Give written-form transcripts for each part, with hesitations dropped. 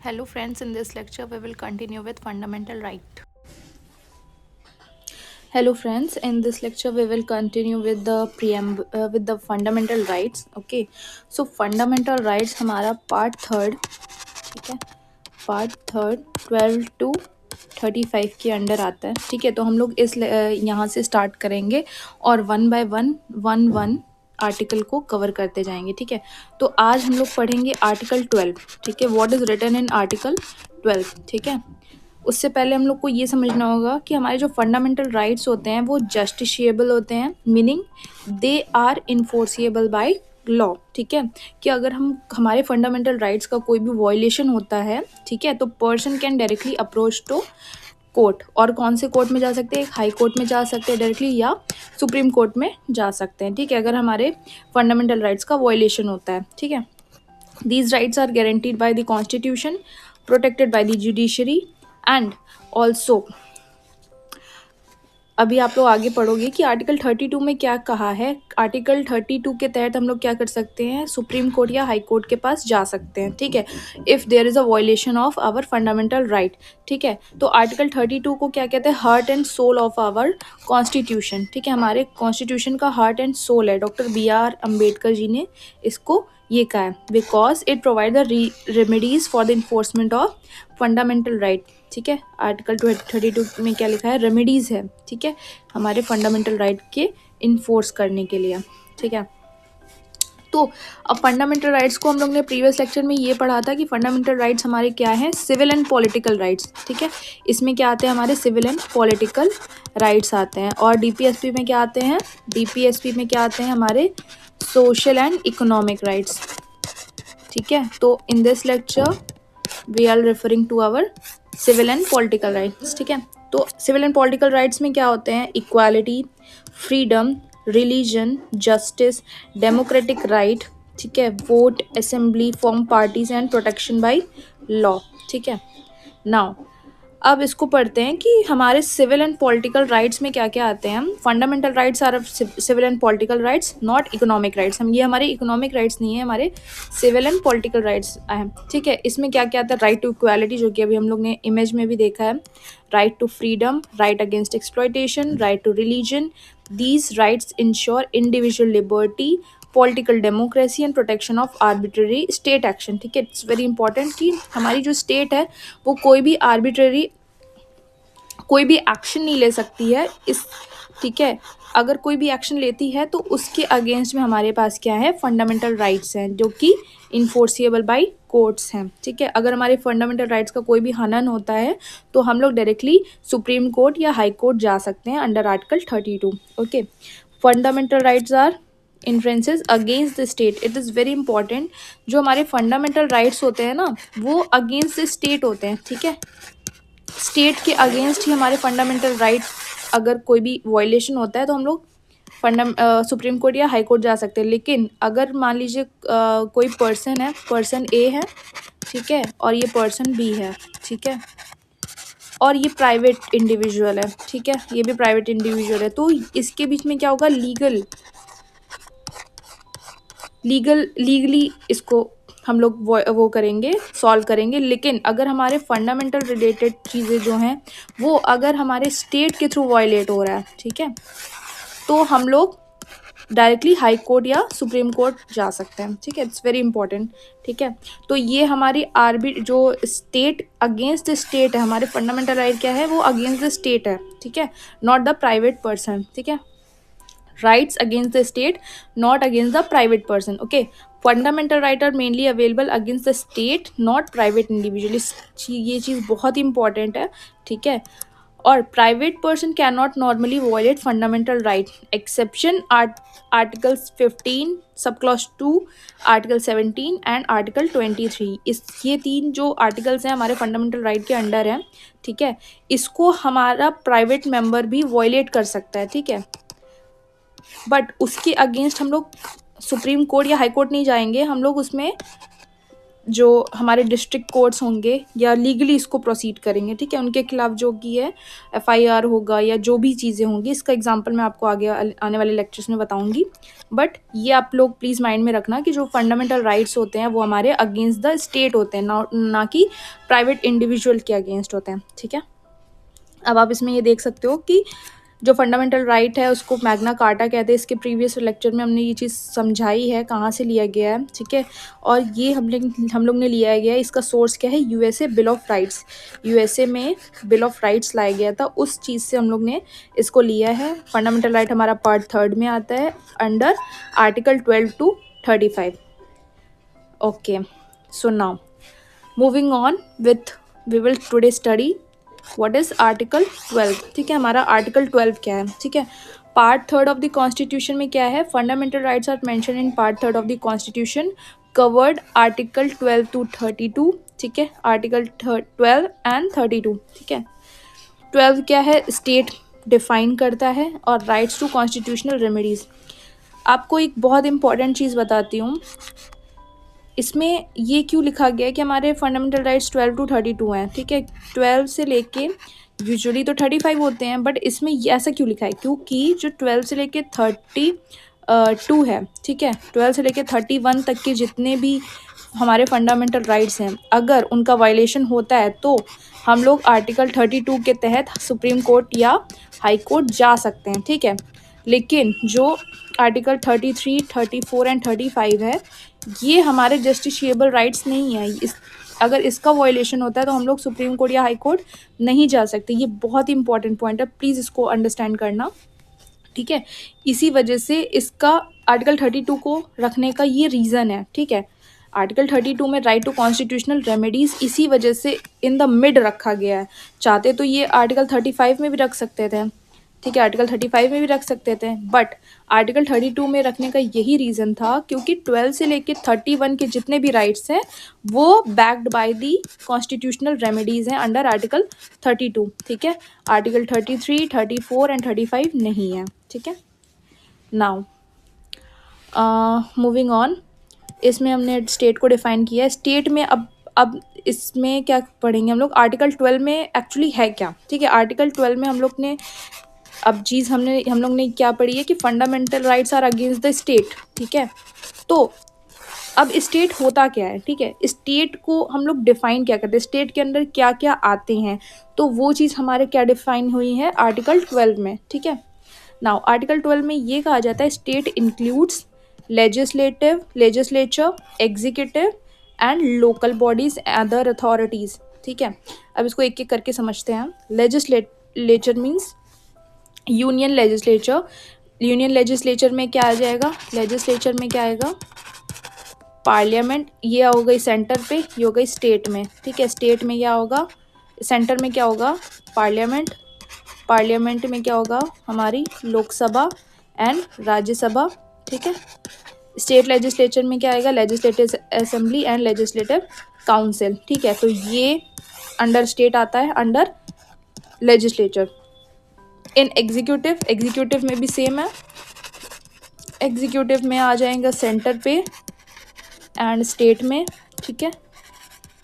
Hello friends, in this lecture we will continue with fundamental right. Hello friends, in this lecture we will continue with the with the fundamental rights. Okay, so fundamental rights हमारा part third, ठीक है, part third 12 to 35 के under आता है. ठीक है, तो हम लोग इस यहाँ से स्टार्ट करेंगे और वन बाय वन आर्टिकल को कवर करते जाएंगे. ठीक है, तो आज हम लोग पढ़ेंगे आर्टिकल 12. ठीक है, what is written in article 12. ठीक है, उससे पहले हम लोग को ये समझना होगा कि हमारे जो फंडामेंटल राइट्स होते हैं वो जस्टिशिएबल होते हैं, meaning they are enforceable by law. ठीक है, कि अगर हमारे फंडामेंटल राइट्स का कोई भी वॉयलेशन होता है, ठीक है, तो person can directly approach to court. और कौन से कोर्ट में जा सकते हैं? हाई कोर्ट में जा सकते हैं डायरेक्टली, या सुप्रीम कोर्ट में जा सकते हैं. ठीक है, अगर हमारे फंडामेंटल राइट्स का वॉयलेशन होता है. ठीक है, these rights are guaranteed by the constitution, protected by the judiciary, and also अभी आप लोग आगे पढ़ोगे कि आर्टिकल 32 में क्या कहा है. आर्टिकल 32 के तहत हम लोग क्या कर सकते हैं? सुप्रीम कोर्ट या हाई कोर्ट के पास जा सकते हैं. ठीक है, if there is a violation of our fundamental right. ठीक है, तो आर्टिकल 32 को क्या कहते हैं? Heart and soul of our constitution. ठीक है, हमारे कॉन्स्टिट्यूशन का हार्ट एंड सोल है. डॉक्टर BR अम्बेडकर जी ने इसको ये कहा है, because it provide the remedies for the enforcement of fundamental right. ठीक है, आर्टिकल 32 में क्या लिखा है? रेमेडीज़ है. ठीक है, हमारे फंडामेंटल राइट के इन्फोर्स करने के लिए. ठीक है, तो अब फंडामेंटल राइट्स को हम लोग ने प्रीवियस लेक्चर में ये पढ़ा था कि फंडामेंटल राइट्स हमारे क्या हैं? Civil and political rights. ठीक है, इसमें क्या आते हैं? हमारे सिविल एंड पॉलिटिकल राइट्स आते हैं. और DPSP में क्या आते हैं? DPSP में क्या आते हैं? हमारे सोशल एंड इकोनॉमिक राइट्स. ठीक है, तो in this lecture we are referring to our civil and political rights. ठीक है, तो सिविल एंड पॉलिटिकल राइट्स में क्या होते हैं? Equality, freedom, religion, justice, democratic right. ठीक है, vote, assembly, form parties and protection bye law. ठीक है, नाउ अब इसको पढ़ते हैं कि हमारे सिविल एंड पॉलिटिकल राइट्स में क्या क्या आते हैं. Fundamental rights are civil and political rights, not economic rights. ये हमारे इकोनॉमिक राइट्स नहीं है, हमारे सिविल एंड पॉलिटिकल राइट्स हैं. ठीक है, इसमें क्या क्या आता है? राइट टू इक्वालिटी, जो कि अभी हम लोग ने इमेज में भी देखा है. Right to freedom, right against exploitation, right to religion. These rights ensure individual liberty, political democracy and protection of arbitrary state action. ठीक है, इट्स वेरी इंपॉर्टेंट कि हमारी जो स्टेट है वो कोई भी आर्बिट्ररी कोई भी एक्शन नहीं ले सकती है इस. ठीक है, अगर कोई भी एक्शन लेती है तो उसके अगेंस्ट में हमारे पास क्या है? फंडामेंटल राइट्स हैं, जो कि इन्फोर्सिएबल बाय कोर्ट्स हैं. ठीक है, अगर हमारे फंडामेंटल राइट्स का कोई भी हनन होता है तो हम लोग डायरेक्टली सुप्रीम कोर्ट या हाई कोर्ट जा सकते हैं under article 32. Okay, fundamental rights are influences against the state. It is very important, जो हमारे फंडामेंटल राइट्स होते हैं ना, वो अगेंस्ट द स्टेट होते हैं. ठीक है, स्टेट के अगेंस्ट ही हमारे फंडामेंटल राइट अगर कोई भी वॉयलेशन होता है तो हम लोग सुप्रीम कोर्ट या हाई कोर्ट जा सकते हैं. लेकिन अगर मान लीजिए कोई पर्सन है, पर्सन A है, ठीक है, और ये पर्सन B है, ठीक है, और ये प्राइवेट इंडिविजुअल है, ठीक है, ये भी प्राइवेट इंडिविजुअल है, तो इसके बीच में क्या होगा? लीगली इसको हम लोग वो करेंगे, सॉल्व करेंगे. लेकिन अगर हमारे फंडामेंटल रिलेटेड चीज़ें जो हैं वो अगर हमारे स्टेट के थ्रू वायलेट हो रहा है, ठीक है, तो हम लोग डायरेक्टली हाई कोर्ट या सुप्रीम कोर्ट जा सकते हैं. ठीक है, इट्स वेरी इंपॉर्टेंट. ठीक है, तो ये हमारी जो स्टेट अगेंस्ट द स्टेट है, हमारे फंडामेंटल राइट क्या है? वो अगेंस्ट द स्टेट है. ठीक है, नॉट द प्राइवेट पर्सन. ठीक है, rights against the state, not against the private person. Okay, fundamental right are mainly available against the state, not private individual. ये चीज़ बहुत ही important है. ठीक है, और private person can not normally violate fundamental right. Exception articles 15 sub clause 2, article 17 and article 23. ये 3 जो articles हैं हमारे फंडामेंटल राइट के अंडर हैं. ठीक है, इसको हमारा प्राइवेट मेंबर भी वॉयलेट कर सकता है. ठीक है, बट उसके अगेंस्ट हम लोग सुप्रीम कोर्ट या हाई कोर्ट नहीं जाएंगे, हम लोग उसमें जो हमारे डिस्ट्रिक्ट कोर्ट्स होंगे या लीगली इसको प्रोसीड करेंगे, ठीक है, उनके खिलाफ जो कि है एफआईआर होगा या जो भी चीज़ें होंगी, इसका एग्जांपल मैं आपको आगे आने वाले लेक्चर्स में बताऊंगी। बट ये आप लोग प्लीज़ माइंड में रखना कि जो फंडामेंटल राइट्स होते हैं वो हमारे अगेंस्ट द स्टेट होते हैं, ना कि प्राइवेट इंडिविजुअल के अगेंस्ट होते हैं, ठीक है। अब आप इसमें ये देख सकते हो कि जो फंडामेंटल राइट है उसको मैग्ना कार्टा कहते हैं। इसके प्रीवियस लेक्चर में हमने ये चीज़ समझाई है कहाँ से लिया गया है, ठीक है। और ये हम लोग ने लिया गया है, इसका सोर्स क्या है, USA bill of rights. USA में बिल ऑफ राइट्स लाया गया था, उस चीज़ से हम लोग ने इसको लिया है। फंडामेंटल राइट हमारा पार्ट 3 में आता है under article 12 to 35। Okay, so now moving on with we will today study what is article 12, ठीक है। हमारा आर्टिकल 12 क्या है, ठीक है। पार्ट 3 ऑफ द कॉन्स्टिट्यूशन में क्या है, fundamental rights are mention in part 3 of the constitution covered article 12 to 32, ठीक है। आर्टिकल 12 and 32, ठीक है। 12 क्या है, स्टेट डिफाइन करता है, और राइट्स टू कॉन्स्टिट्यूशनल रेमेडीज। आपको एक बहुत इंपॉर्टेंट चीज़ बताती हूँ, इसमें ये क्यों लिखा गया है कि हमारे फंडामेंटल राइट्स 12 to 32 हैं, ठीक है। 12 से लेके यूजुअली तो 35 होते हैं, बट इसमें ऐसा क्यों लिखा है, क्योंकि जो 12 से लेके 32 है, ठीक है, 12 से लेके 31 तक के जितने भी हमारे फंडामेंटल राइट्स हैं, अगर उनका वायलेशन होता है तो हम लोग आर्टिकल 32 के तहत सुप्रीम कोर्ट या हाई कोर्ट जा सकते हैं, ठीक है। लेकिन जो आर्टिकल 33, 34 एंड 35 है, ये हमारे जस्टिशिएबल राइट्स नहीं है। अगर इसका वायलेशन होता है तो हम लोग सुप्रीम कोर्ट या हाई कोर्ट नहीं जा सकते। ये बहुत ही इंपॉर्टेंट पॉइंट है, प्लीज़ इसको अंडरस्टैंड करना, ठीक है। इसी वजह से इसका आर्टिकल 32 को रखने का ये रीज़न है, ठीक है। आर्टिकल 32 में राइट टू कॉन्स्टिट्यूशनल रेमेडीज़ इसी वजह से इन द मिड रखा गया है। चाहते तो ये आर्टिकल 35 में भी रख सकते थे, ठीक है, आर्टिकल 35 में भी रख सकते थे, बट आर्टिकल 32 में रखने का यही रीज़न था क्योंकि 12 से लेके 31 के जितने भी राइट्स हैं वो backed by the constitutional remedies हैं अंडर आर्टिकल 32, ठीक है। आर्टिकल 33, 34 एंड 35 नहीं है, ठीक है। नाउ मूविंग ऑन, इसमें हमने स्टेट को डिफाइन किया है। स्टेट में अब इसमें क्या पढ़ेंगे हम लोग, आर्टिकल 12 में एक्चुअली है क्या, ठीक है। आर्टिकल 12 में हम लोग ने क्या पढ़ी है कि fundamental rights are against the state, ठीक है। तो अब स्टेट होता क्या है, ठीक है, स्टेट को हम लोग डिफाइन क्या करते हैं, स्टेट के अंदर क्या क्या आते हैं, तो वो चीज़ हमारे क्या डिफाइन हुई है आर्टिकल 12 में, ठीक है। नाउ आर्टिकल 12 में ये कहा जाता है state includes legislature, executive and local bodies other authorities, ठीक है। अब इसको एक एक करके समझते हैं। Legislature means union legislature. Union legislature में क्या आ जाएगा, लेजिस्लेचर में क्या आएगा, पार्लियामेंट। ये हो गई सेंटर पे, ये हो गई स्टेट में, ठीक है। स्टेट में क्या होगा, सेंटर में क्या होगा, पार्लियामेंट। पार्लियामेंट में क्या होगा, हमारी लोकसभा एंड राज्यसभा, ठीक है। स्टेट लेजिस्लेचर में क्या आएगा, legislative assembly and legislative council, ठीक है। तो ये अंडर स्टेट आता है, अंडर लेजिस्लेचर। इन एग्जीक्यूटिव में भी सेम है। एग्जीक्यूटिव में आ जाएगा सेंटर पे एंड स्टेट में, ठीक है।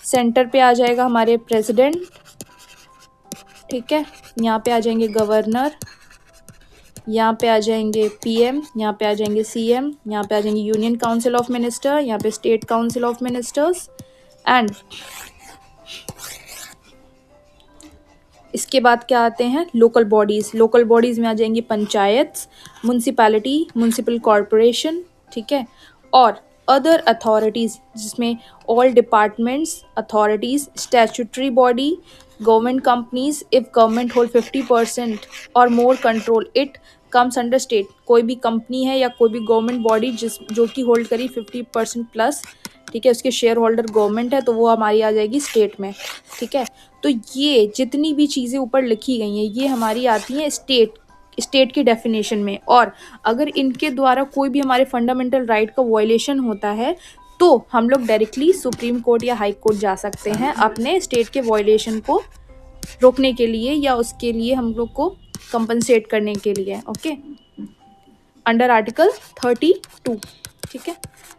सेंटर पे आ जाएगा हमारे प्रेसिडेंट, ठीक है। यहाँ पे आ जाएंगे गवर्नर, यहाँ पे आ जाएंगे पीएम, यहाँ पे आ जाएंगे सीएम, यहाँ पे आ जाएंगे यूनियन काउंसिल ऑफ मिनिस्टर, यहाँ पे state council of ministers and इसके बाद क्या आते हैं, लोकल बॉडीज़। लोकल बॉडीज़ में आ जाएंगी पंचायत, म्यूनसिपैलिटी, म्यूनसिपल कॉरपोरेशन, ठीक है, और अदर अथॉरिटीज़ जिसमें all departments, authorities, statutory body, government companies if government hold 50% और more control it comes under state. कोई भी कंपनी है या कोई भी गवर्नमेंट बॉडी जो कि होल्ड करी 50% प्लस, ठीक है, उसके शेयर होल्डर गवर्नमेंट है, तो वो हमारी आ जाएगी स्टेट में, ठीक है। तो ये जितनी भी चीज़ें ऊपर लिखी गई हैं ये हमारी आती हैं स्टेट की डेफिनेशन में। और अगर इनके द्वारा कोई भी हमारे फंडामेंटल राइट का वायलेशन होता है तो हम लोग डायरेक्टली सुप्रीम कोर्ट या हाई कोर्ट जा सकते हैं अपने स्टेट के वायलेशन को रोकने के लिए या उसके लिए हम लोग को कंपनसेट करने के लिए, ओके, अंडर आर्टिकल 32, ठीक है।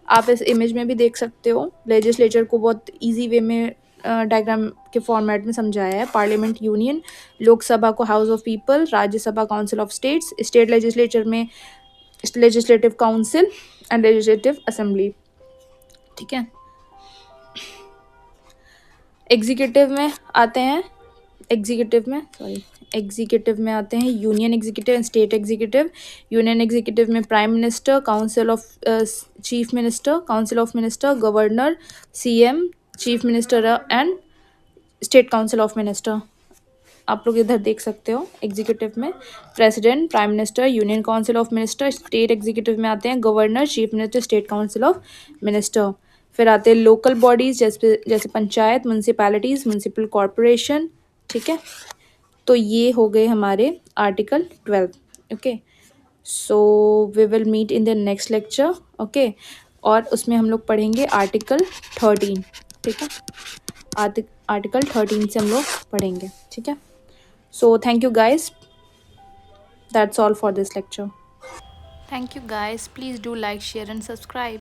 आप इस इमेज में भी देख सकते हो, लेजिस्लेचर को बहुत इजी वे में डायग्राम के फॉर्मेट में समझाया है। पार्लियामेंट यूनियन, लोकसभा को house of people, Rajya Sabha council of states, state legislature में legislative council and legislative assembly, ठीक है। एग्जीक्यूटिव में आते हैं, एग्जीक्यूटिव में आते हैं union executive and state executive. Union executive में prime minister, council of chief minister, council of minister, governor, CM, chief minister and state council of minister. आप लोग इधर देख सकते हो। एग्जीक्यूटिव में president, prime minister, union council of minister. State executive में आते हैं governor, chief minister, state council of minister. फिर आते हैं लोकल बॉडीज, जैसे पंचायत, म्यूनसिपैलिटीज, म्यूनसिपल कॉरपोरेशन, ठीक है। तो ये हो गए हमारे article 12। Okay, so we will meet in the next lecture. Okay, और उसमें हम लोग पढ़ेंगे आर्टिकल 13, ठीक है। आर्टिकल 13 से हम लोग पढ़ेंगे, ठीक है। So thank you guys. That's all for this lecture. Thank you guys. Please do like, share and subscribe.